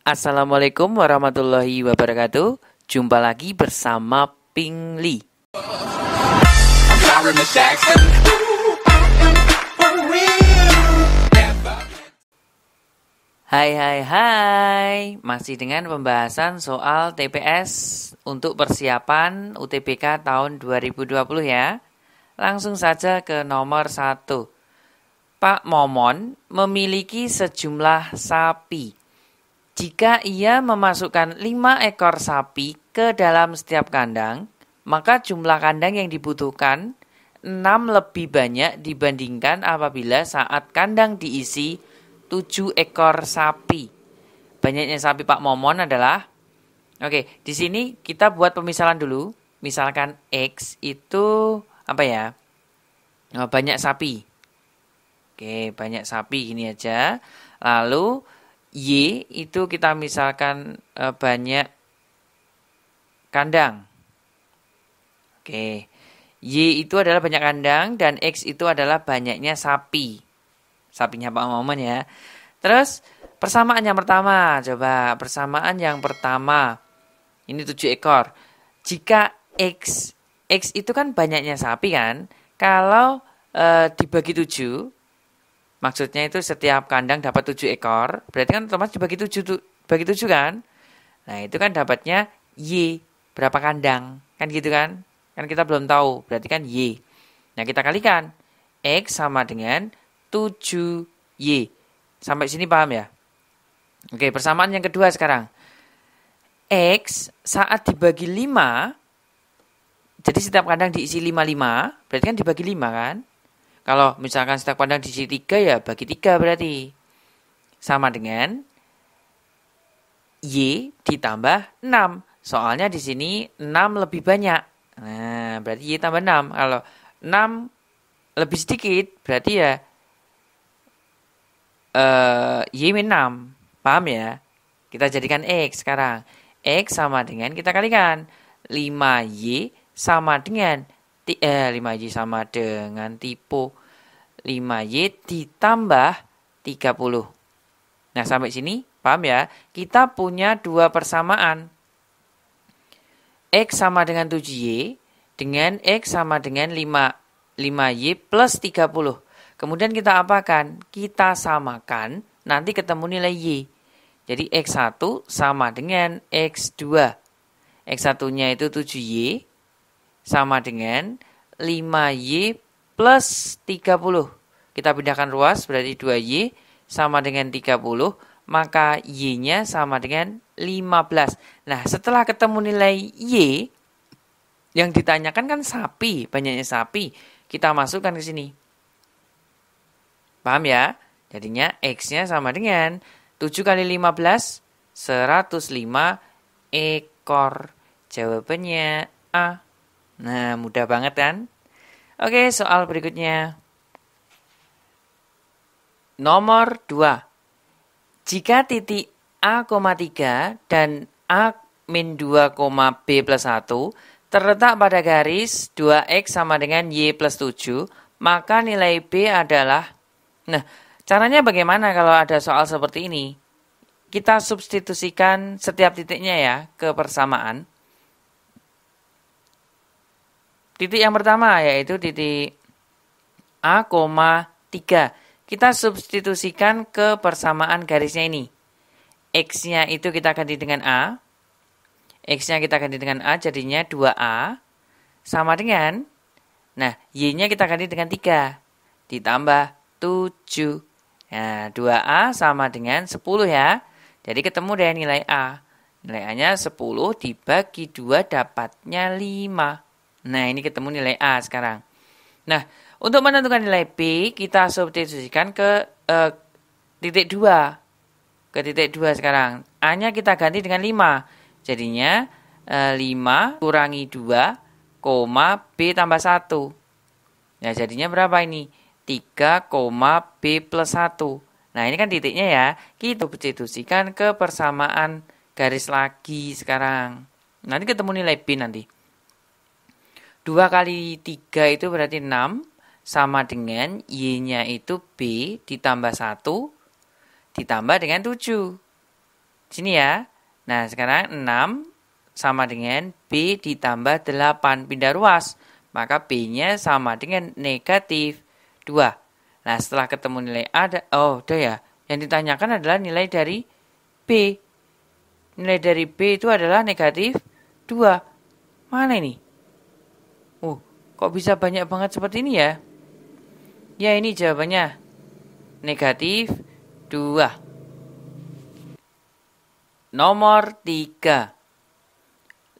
Assalamualaikum warahmatullahi wabarakatuh. Jumpa lagi bersama Ping Li. Hai. Masih dengan pembahasan soal TPS untuk persiapan UTBK tahun 2020 ya. Langsung saja ke nomor 1. Pak Momon memiliki sejumlah sapi. Jika ia memasukkan 5 ekor sapi ke dalam setiap kandang, maka jumlah kandang yang dibutuhkan 6 lebih banyak dibandingkan apabila saat kandang diisi 7 ekor sapi. Banyaknya sapi Pak Momon adalah, oke, di sini kita buat pemisalan dulu. Misalkan X itu apa ya? Banyak sapi. Oke, banyak sapi gini aja. Lalu Y itu kita misalkan banyak kandang. Oke. Y itu adalah banyak kandang dan X itu adalah banyaknya sapi. Sapinya Pak Momon ya. Terus persamaan yang pertama. Coba persamaan yang pertama. Ini 7 ekor. Jika X itu kan banyaknya sapi kan. Kalau dibagi 7, maksudnya itu setiap kandang dapat 7 ekor. Berarti kan otomatis dibagi 7 kan. Nah itu kan dapatnya Y. Berapa kandang. Kan gitu kan. Kan kita belum tahu. Berarti kan Y. Nah kita kalikan. X sama dengan 7Y. Sampai sini paham ya? Oke, persamaan yang kedua sekarang. X saat dibagi 5. Jadi setiap kandang diisi 5. Berarti kan dibagi 5 kan. Kalau misalkan setiap kandang diisi 3 ya bagi 3 berarti. Sama dengan Y ditambah 6. Soalnya di sini 6 lebih banyak. Nah, berarti Y tambah 6. Kalau 6 lebih sedikit berarti ya Y min 6. Paham ya? Kita jadikan X sekarang. X sama dengan kita kalikan. 5Y sama dengan 5Y sama dengan tipe 5Y ditambah 30. Nah, sampai sini paham ya? Kita punya 2 persamaan. X sama dengan 7Y dengan X sama dengan 5Y plus 30. Kemudian kita apakan? Kita samakan, nanti ketemu nilai Y. Jadi X1 sama dengan X2. X1-nya itu 7Y sama dengan 5Y plus 30. Kita pindahkan ruas berarti 2Y sama dengan 30. Maka Y-nya sama dengan 15. Nah setelah ketemu nilai Y, yang ditanyakan kan sapi, banyaknya sapi. Kita masukkan ke sini. Paham ya? Jadinya X-nya sama dengan 7 kali 15, 105 ekor. Jawabannya A. Nah, mudah banget kan? Oke, soal berikutnya. Nomor 2. Jika titik A,3 dan A-2, B plus 1 terletak pada garis 2X sama dengan Y plus 7, maka nilai B adalah... Nah, caranya bagaimana kalau ada soal seperti ini? Kita substitusikan setiap titiknya ya ke persamaan. Titik yang pertama yaitu titik A,3. Kita substitusikan ke persamaan garisnya ini. X-nya itu kita ganti dengan A. X-nya kita ganti dengan A jadinya 2A. Sama dengan, nah Y-nya kita ganti dengan 3. Ditambah 7. Nah 2A sama dengan 10 ya. Jadi ketemu dengan nilai A. Nilai A-nya 10 dibagi 2 dapatnya 5. Nah, ini ketemu nilai A sekarang. Nah, untuk menentukan nilai B, kita substitusikan ke titik 2. Ke titik 2 sekarang. A-nya kita ganti dengan 5. Jadinya 5 kurangi 2, B tambah 1. Nah, jadinya berapa ini? 3, B plus 1. Nah, ini kan titiknya ya. Kita substitusikan ke persamaan garis lagi sekarang. Nanti ketemu nilai B nanti. 2 kali 3 itu berarti 6. Sama dengan Y-nya itu B ditambah 1 ditambah dengan 7. Sini ya. Nah, sekarang 6 sama dengan B ditambah 8. Pindah ruas. Maka B-nya sama dengan negatif 2. Nah, setelah ketemu nilai A, udah ya. Yang ditanyakan adalah nilai dari B. Nilai dari B itu adalah negatif 2. Mana ini? Kok bisa banyak banget seperti ini ya? Ya, ini jawabannya. Negatif 2. Nomor 3.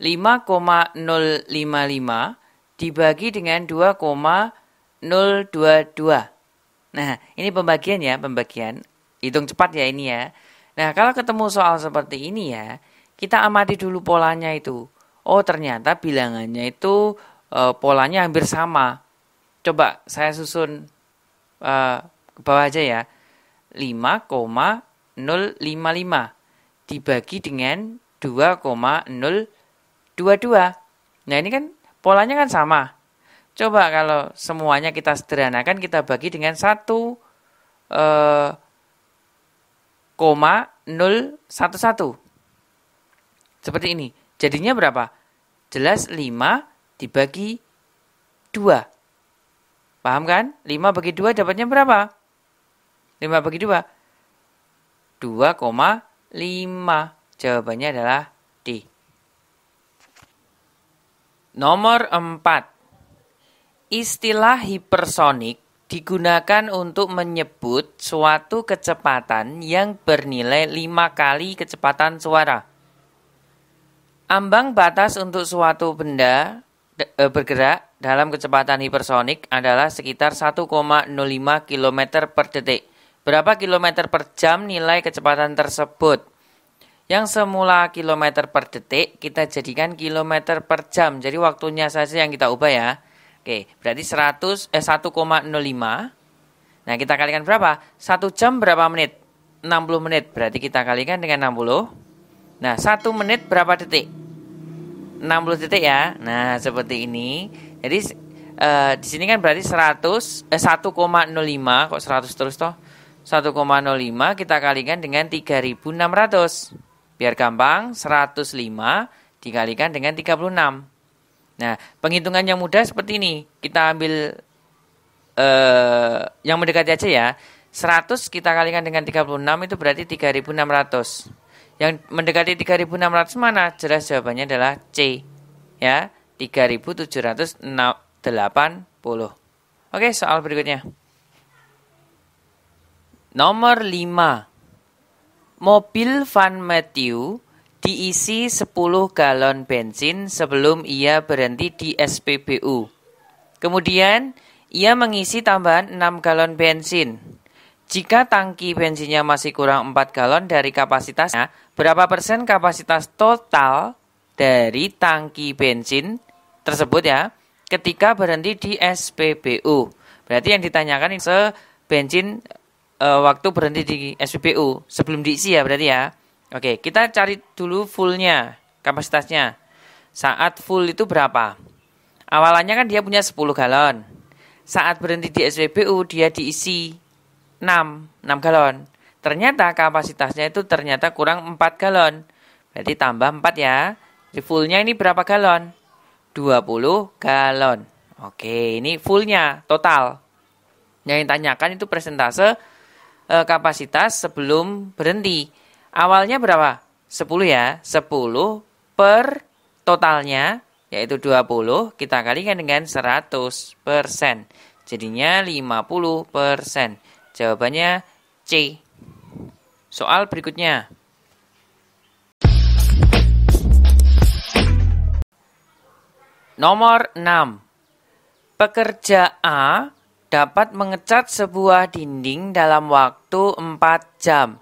5,055 dibagi dengan 2,022. Nah, ini pembagian ya, pembagian. Hitung cepat ya ini ya. Nah, kalau ketemu soal seperti ini ya, kita amati dulu polanya itu. Oh, ternyata bilangannya itu polanya hampir sama. Coba saya susun ke bawah aja ya. 5,055 dibagi dengan 2,022. Nah, ini kan polanya kan sama. Coba kalau semuanya kita sederhanakan, kita bagi dengan 1,011. Seperti ini. Jadinya berapa? Jelas 5 dibagi 2. Paham kan? 5 bagi 2 dapatnya berapa? 5 bagi 2. 2,5. Jawabannya adalah D. Nomor 4. Istilah hipersonik digunakan untuk menyebut suatu kecepatan yang bernilai 5 kali kecepatan suara. Ambang batas untuk suatu benda bergerak dalam kecepatan hipersonik adalah sekitar 1,05 km per detik. Berapa kilometer per jam nilai kecepatan tersebut? Yang semula kilometer per detik kita jadikan kilometer per jam. Jadi waktunya saja yang kita ubah ya. Oke, berarti 1,05. Nah, kita kalikan berapa? 1 jam berapa menit? 60 menit. Berarti kita kalikan dengan 60. Nah, 1 menit berapa detik? 60 detik ya. Nah, seperti ini. Jadi di sini kan berarti 1,05. Kok 100 terus toh? 1,05 kita kalikan dengan 3.600. Biar gampang, 105 dikalikan dengan 36. Nah, penghitungan yang mudah seperti ini. Kita ambil yang mendekati aja ya. 100 kita kalikan dengan 36 itu berarti 3.600. Yang mendekati 3.600 mana? Jelas jawabannya adalah C. Ya, 3.780. Oke, soal berikutnya. Nomor 5. Mobil Van Matthew diisi 10 galon bensin sebelum ia berhenti di SPBU. Kemudian, ia mengisi tambahan 6 galon bensin. Jika tangki bensinnya masih kurang 4 galon dari kapasitasnya, berapa persen kapasitas total dari tangki bensin tersebut ya, ketika berhenti di SPBU? Berarti yang ditanyakan ini bensin waktu berhenti di SPBU sebelum diisi ya berarti ya. Oke, kita cari dulu fullnya, kapasitasnya. Saat full itu berapa? Awalannya kan dia punya 10 galon. Saat berhenti di SPBU dia diisi 6 galon. Ternyata kapasitasnya itu ternyata kurang 4 galon. Berarti tambah 4 ya. Di fullnya ini berapa galon? 20 galon. Oke, ini fullnya total. Yang ditanyakan itu persentase kapasitas sebelum berhenti. Awalnya berapa? 10 ya. 10 per totalnya, yaitu 20, kita kalikan dengan 100%. Jadinya 50%. Jawabannya C. Soal berikutnya. Nomor 6. Pekerja A dapat mengecat sebuah dinding dalam waktu 4 jam.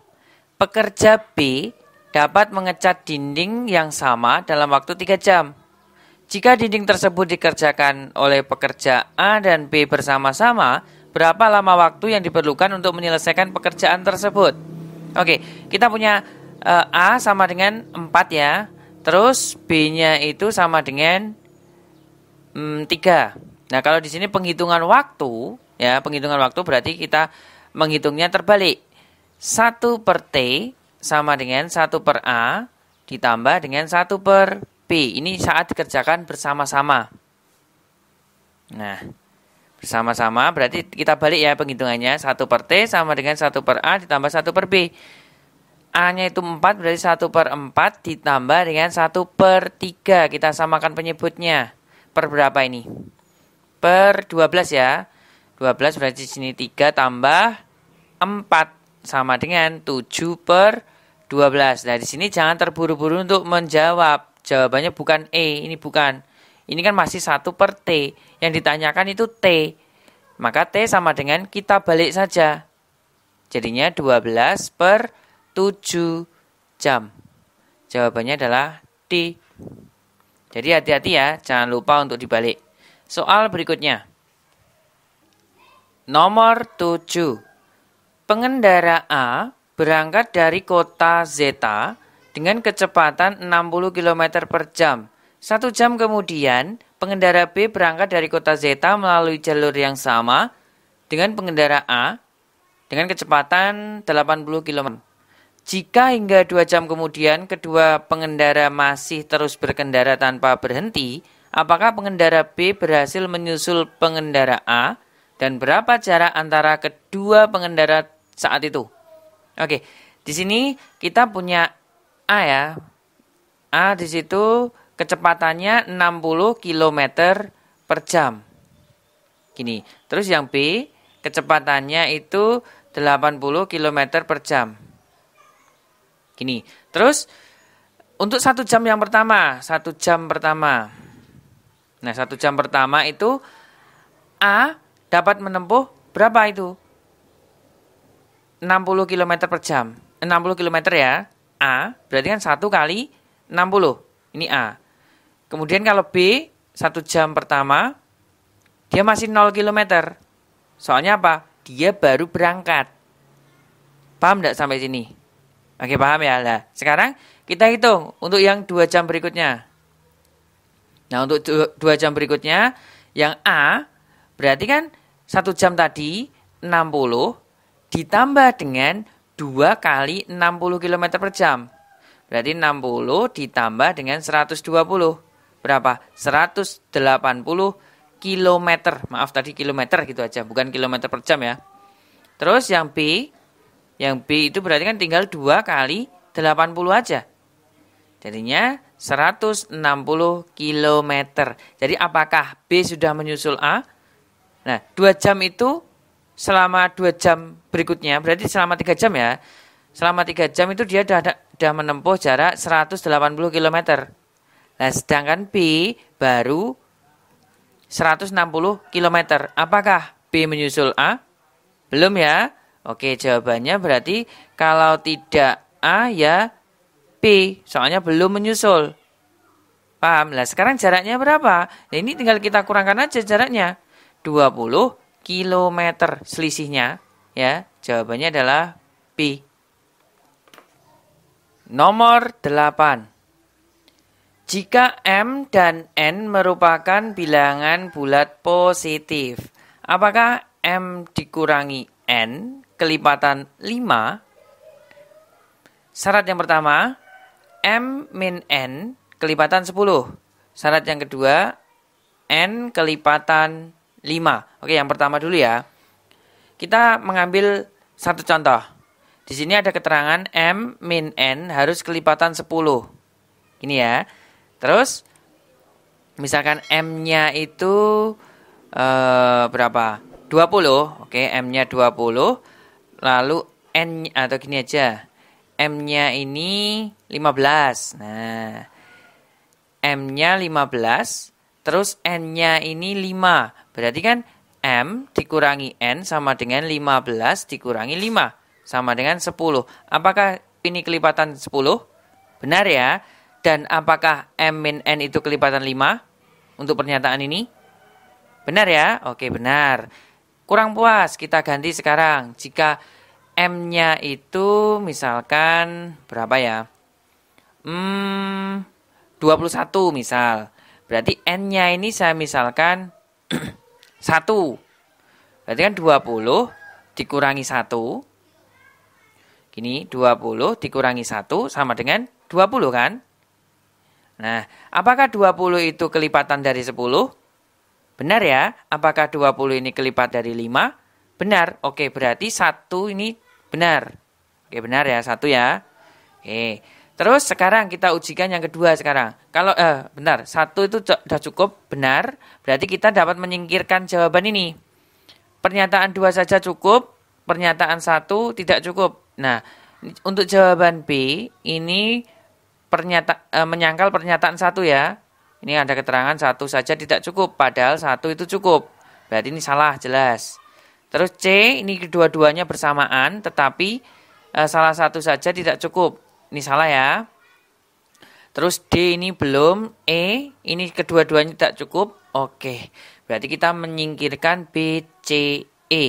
Pekerja B dapat mengecat dinding yang sama dalam waktu 3 jam. Jika dinding tersebut dikerjakan oleh pekerja A dan B bersama-sama, berapa lama waktu yang diperlukan untuk menyelesaikan pekerjaan tersebut? Oke, kita punya A sama dengan 4 ya. Terus B-nya itu sama dengan 3. Nah, kalau di sini penghitungan waktu, ya, penghitungan waktu berarti kita menghitungnya terbalik. 1 per T sama dengan 1 per A ditambah dengan 1 per B. Ini saat dikerjakan bersama-sama. Nah, bersama-sama berarti kita balik ya penghitungannya. 1 per T sama dengan 1 per A ditambah 1 per B. A-nya itu 4, berarti 1 per 4 ditambah dengan 1 per 3. Kita samakan penyebutnya. Per berapa ini? Per 12 ya. 12 berarti di sini 3 tambah 4 sama dengan 7 per 12. Nah, di sini jangan terburu-buru untuk menjawab. Jawabannya bukan E, ini bukan. Ini kan masih 1 per T. Yang ditanyakan itu T. Maka T sama dengan kita balik saja. Jadinya 12 per 7 jam. Jawabannya adalah D. Jadi hati-hati ya, jangan lupa untuk dibalik. Soal berikutnya. Nomor 7. Pengendara A berangkat dari kota Zeta dengan kecepatan 60 km per jam. 1 jam kemudian, pengendara B berangkat dari kota Zeta melalui jalur yang sama dengan pengendara A dengan kecepatan 80 km. Jika hingga 2 jam kemudian kedua pengendara masih terus berkendara tanpa berhenti, apakah pengendara B berhasil menyusul pengendara A dan berapa jarak antara kedua pengendara saat itu? Oke, di sini kita punya A ya. A di situ kecepatannya 60 km per jam. Gini, terus yang B kecepatannya itu 80 km per jam. Gini, terus untuk 1 jam yang pertama, 1 jam pertama. Nah, 1 jam pertama itu A dapat menempuh berapa itu? 60 km per jam. 60 km ya, A, berarti kan 1 kali 60. Ini A. Kemudian kalau B, 1 jam pertama, dia masih 0 km. Soalnya apa? Dia baru berangkat. Paham enggak sampai sini? Oke, paham ya? Nah, sekarang kita hitung untuk yang 2 jam berikutnya. Nah, untuk 2 jam berikutnya, yang A, berarti kan 1 jam tadi 60 ditambah dengan 2 kali 60 km per jam. Berarti 60 ditambah dengan 120. Berapa? 180 km. Maaf tadi kilometer gitu aja, bukan kilometer per jam ya. Terus yang B itu berarti kan tinggal 2 kali 80 aja. Jadinya 160 km. Jadi apakah B sudah menyusul A? Nah, 2 jam itu selama 2 jam berikutnya, berarti selama 3 jam ya. Selama 3 jam itu dia sudah menempuh jarak 180 km. Nah, sedangkan B baru 160 km. Apakah B menyusul A? Belum ya? Oke, jawabannya berarti kalau tidak A ya B. Soalnya belum menyusul. Paham? Nah, sekarang jaraknya berapa? Nah, ini tinggal kita kurangkan aja jaraknya. 20 km selisihnya. Ya, jawabannya adalah B. Nomor 8. Jika M dan N merupakan bilangan bulat positif, apakah M dikurangi N kelipatan 5? Syarat yang pertama, M min N kelipatan 10. Syarat yang kedua, N kelipatan 5. Oke, yang pertama dulu ya. Kita mengambil satu contoh. Di sini ada keterangan M min N harus kelipatan 10. Ini ya. Terus, misalkan M-nya itu berapa? 20. Oke, M-nya 20. Lalu N atau gini aja. M-nya ini 15. Nah, M-nya 15. Terus N-nya ini 5. Berarti kan M dikurangi N sama dengan 15 dikurangi 5. Sama dengan 10. Apakah ini kelipatan 10? Benar ya? Dan apakah M min N itu kelipatan 5? Untuk pernyataan ini? Benar ya? Oke, benar. Kurang puas, kita ganti sekarang. Jika M-nya itu misalkan berapa ya? 21 misal. Berarti N-nya ini saya misalkan 1. Berarti kan 20 dikurangi 1. Gini, 20 dikurangi 1 sama dengan 20 kan? Nah, apakah 20 itu kelipatan dari 10? Benar ya? Apakah 20 ini kelipat dari 5? Benar. Oke, berarti 1 ini benar. Oke, benar ya, 1 ya. Oke. Terus sekarang kita ujikan yang kedua sekarang. Kalau bentar, 1 itu sudah cukup, benar. Berarti kita dapat menyingkirkan jawaban ini. Pernyataan 2 saja cukup, pernyataan 1 tidak cukup. Nah, untuk jawaban B ini menyangkal pernyataan 1 ya. Ini ada keterangan 1 saja tidak cukup, padahal 1 itu cukup. Berarti ini salah jelas. Terus C, ini kedua-duanya bersamaan, tetapi salah satu saja tidak cukup. Ini salah ya. Terus D ini belum, E, ini kedua-duanya tidak cukup. Oke, berarti kita menyingkirkan B, C, E.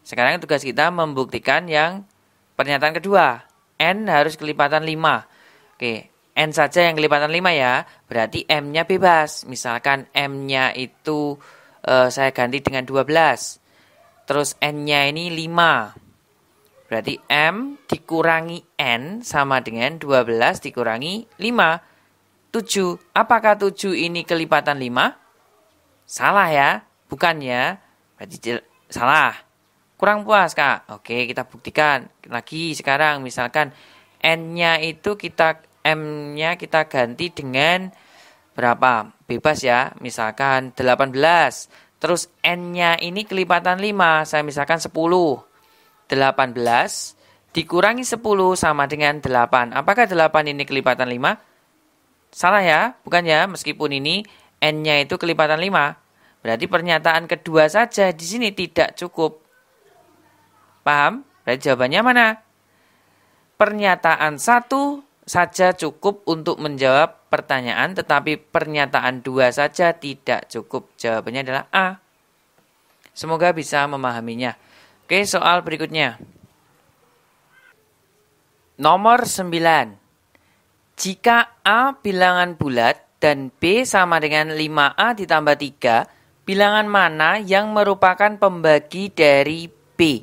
Sekarang tugas kita membuktikan yang pernyataan kedua. N harus kelipatan 5. Oke, N saja yang kelipatan 5 ya. Berarti M-nya bebas. Misalkan M-nya itu saya ganti dengan 12. Terus N-nya ini 5. Berarti M dikurangi N sama dengan 12 dikurangi 5. 7. Apakah 7 ini kelipatan 5? Salah ya. Bukan ya. Berarti salah. Kurang puas, Kak. Oke, kita buktikan. Lagi sekarang misalkan N-nya itu M-nya kita ganti dengan berapa? Bebas ya. Misalkan 18. Terus N-nya ini kelipatan 5. Saya misalkan 10. 18 dikurangi 10 sama dengan 8. Apakah 8 ini kelipatan 5? Salah ya, bukan ya, meskipun ini N-nya itu kelipatan 5. Berarti pernyataan kedua saja di sini tidak cukup. Paham? Berarti jawabannya mana? Pernyataan 1 saja cukup untuk menjawab pertanyaan, tetapi pernyataan 2 saja tidak cukup. Jawabannya adalah A. Semoga bisa memahaminya. Oke, soal berikutnya. Nomor 9. Jika A bilangan bulat dan B sama dengan 5A ditambah 3, bilangan mana yang merupakan pembagi dari B?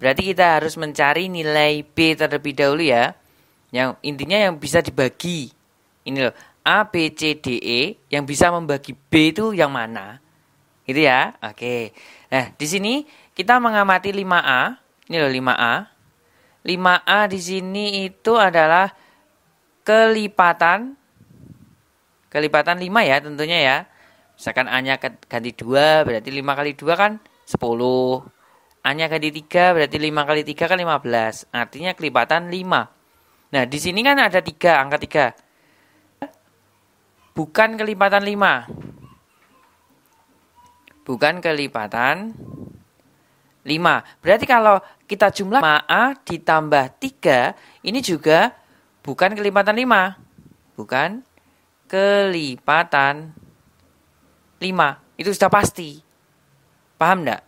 Berarti kita harus mencari nilai B terlebih dahulu ya. Yang intinya yang bisa dibagi. Ini loh, A, B, C, D, E yang bisa membagi B itu yang mana? Gitu ya. Oke. Nah, di sini kita mengamati 5A. Ini loh 5A. 5A di sini itu adalah kelipatan 5 ya tentunya ya. Misalkan A-nya ganti 2 berarti 5 kali 2 kan 10. A-nya ganti 3 berarti 5 kali 3 kan 15. Artinya kelipatan 5. Nah, di sini kan ada 3, angka 3. Bukan kelipatan 5. Bukan kelipatan 5. Berarti kalau kita jumlah 5A ditambah 3, ini juga bukan kelipatan 5. Bukan kelipatan 5. Itu sudah pasti. Paham enggak?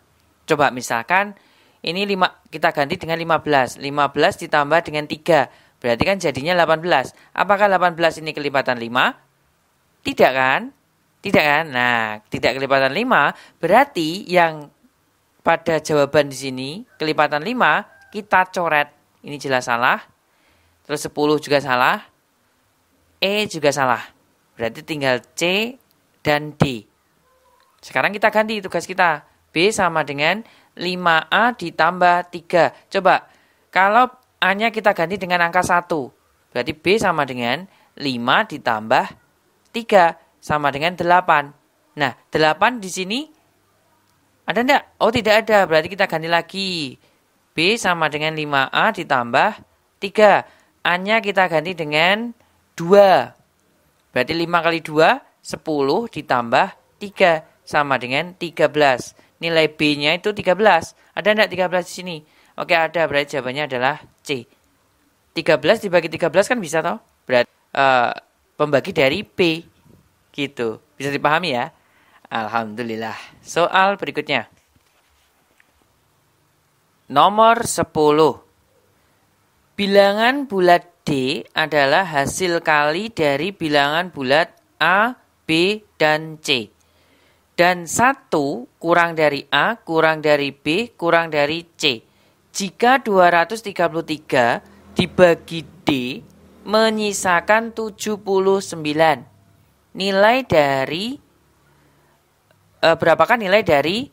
Coba misalkan ini 5 kita ganti dengan 15. 15 ditambah dengan 3. Berarti kan jadinya 18. Apakah 18 ini kelipatan 5? Tidak kan? Tidak kan? Nah, tidak kelipatan 5 berarti yang pada jawaban di sini kelipatan 5 kita coret. Ini jelas salah. Terus 10 juga salah. E juga salah. Berarti tinggal C dan D. Sekarang kita ganti tugas kita. B sama dengan 5A ditambah 3. Coba, kalau A-nya kita ganti dengan angka 1. Berarti B sama dengan 5 ditambah 3 sama dengan 8. Nah, 8 di sini ada enggak? Oh, tidak ada. Berarti kita ganti lagi. B sama dengan 5A ditambah 3. A-nya kita ganti dengan 2. Berarti 5 kali 2, 10 ditambah 3 sama dengan 13. Nilai B-nya itu 13. Ada enggak 13 di sini? Oke, ada. Berarti jawabannya adalah C. 13 dibagi 13 kan bisa toh? Berarti pembagi dari B. Gitu. Bisa dipahami ya? Alhamdulillah. Soal berikutnya. Nomor 10. Bilangan bulat D adalah hasil kali dari bilangan bulat A, B, dan C. Dan 1 kurang dari A, kurang dari B, kurang dari C. Jika 233 dibagi D menyisakan 79. Nilai dari berapakah nilai dari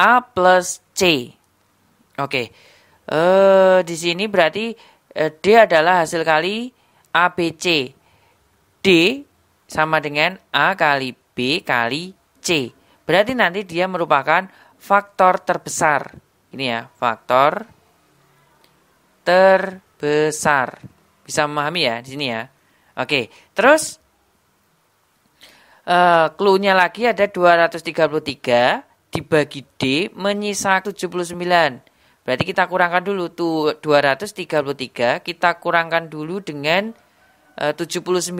A plus C? Oke. Di sini berarti D adalah hasil kali ABC. D sama dengan A kali B kali C. Berarti nanti dia merupakan faktor terbesar. Ini ya, faktor terbesar. Bisa memahami ya di sini ya. Oke, terus clue-nya lagi ada 233 dibagi D menyisa 79. Berarti kita kurangkan dulu tuh 233, kita kurangkan dulu dengan 79.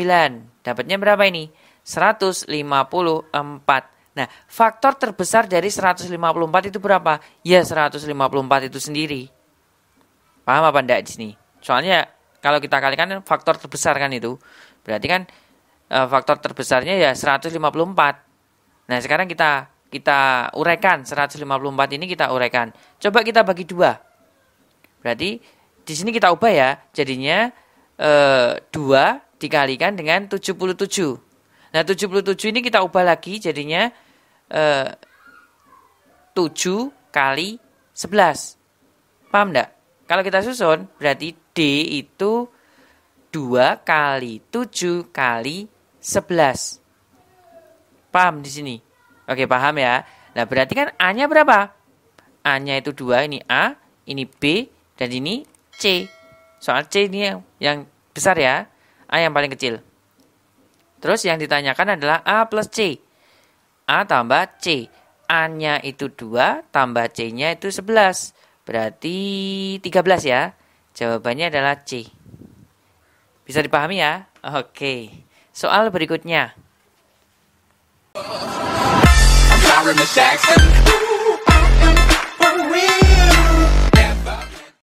Dapatnya berapa ini? 154. Nah, faktor terbesar dari 154 itu berapa? Ya 154 itu sendiri. Paham apa enggak di sini? Soalnya kalau kita kalikan faktor terbesar kan itu. Berarti kan faktor terbesarnya ya 154. Nah, sekarang kita uraikan 154 ini kita uraikan. Coba kita bagi 2. Berarti di sini kita ubah ya. Jadinya 2 dikalikan dengan 77. Nah, 77 ini kita ubah lagi jadinya 7 kali 11. Paham enggak? Kalau kita susun, berarti D itu 2 kali 7 kali 11. Paham di sini? Oke, paham ya? Nah, berarti kan A-nya berapa? A-nya itu 2, ini A, ini B, dan ini C. Soal C ini yang besar ya. A yang paling kecil. Terus yang ditanyakan adalah A plus C. A tambah C. A-nya itu 2, tambah C-nya itu 11. Berarti 13 ya. Jawabannya adalah C. Bisa dipahami ya? Oke. Soal berikutnya.